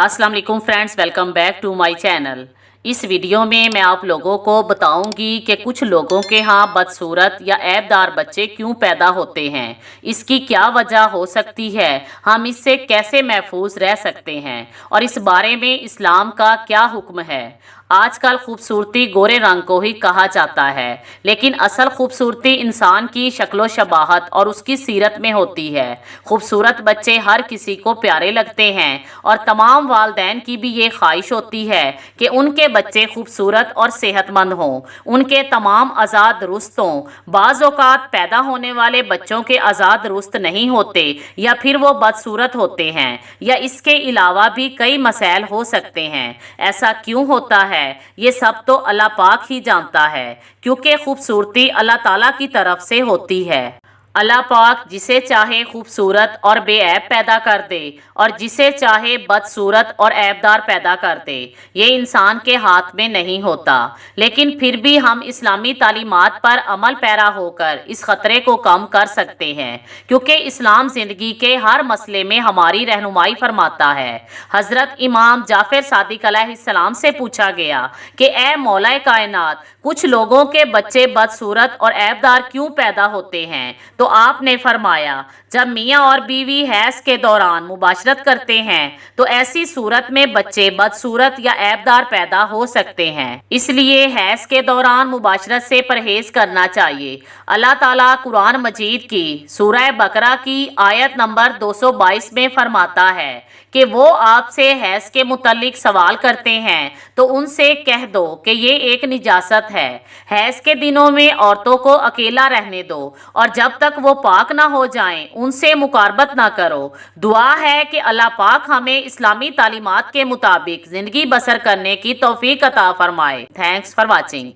अस्सलाम वालेकुम friends, welcome back to my channel. इस वीडियो में मैं आप लोगों को बताऊंगी कि कुछ लोगों के यहाँ बदसूरत या ऐबदार बच्चे क्यों पैदा होते हैं, इसकी क्या वजह हो सकती है, हम इससे कैसे महफूज रह सकते हैं और इस बारे में इस्लाम का क्या हुक्म है। आजकल खूबसूरती गोरे रंग को ही कहा जाता है, लेकिन असल खूबसूरती इंसान की शक्लो शबाहत और उसकी सीरत में होती है। खूबसूरत बच्चे हर किसी को प्यारे लगते हैं और तमाम वालदैन की भी ये ख्वाहिश होती है कि उनके बच्चे खूबसूरत और सेहतमंद हों, उनके तमाम अज़ा दुरुस्त हों। बाज़ औक़ात पैदा होने वाले बच्चों के अज़ा दुरुस्त नहीं होते या फिर वो बदसूरत होते हैं, या इसके अलावा भी कई मसाइल हो सकते हैं। ऐसा क्यों होता है, ये सब तो अल्लाह पाक ही जानता है, क्योंकि खूबसूरती अल्लाह ताला की तरफ से होती है। अल्लाह पाक जिसे चाहे खूबसूरत और बेऐब पैदा कर दे और जिसे चाहे बदसूरत और ऐबदार पैदा कर दे, ये इंसान के हाथ में नहीं होता। लेकिन फिर भी हम इस्लामी तालीमात पर अमल पैरा होकर इस ख़तरे को कम कर सकते हैं, क्योंकि इस्लाम ज़िंदगी के हर मसले में हमारी रहनुमाई फरमाता है। हज़रत इमाम जाफ़र सादिक अलैहिस्सलाम से पूछा गया कि ए मौला कायनात, कुछ लोगों के बच्चे बदसूरत और ऐबदार क्यों पैदा होते हैं? तो आपने फरमाया, जब मियाँ और बीवी हैज़ के दौरान मुबाशरत करते हैं तो ऐसी सूरत में बच्चे बदसूरत या ऐबदार पैदा हो सकते हैं। इसलिए हैज़ के दौरान मुबाशरत से परहेज़ करना चाहिए। अल्लाह ताला कुरान मजीद की सूरह बकरा की आयत नंबर 222 में फरमाता है कि वो आपसे हैज़ के मुतल्लिक सवाल करते हैं तो उनसे कह दो कि ये एक निजासत है। हैज़ के दिनों में औरतों को अकेला रहने दो और जब तक वो पाक ना हो जाएं उनसे मुकारबत ना करो। दुआ है कि अल्लाह पाक हमें इस्लामी तालीमात के मुताबिक ज़िंदगी बसर करने की तौफीक अता फरमाए। Thanks for watching.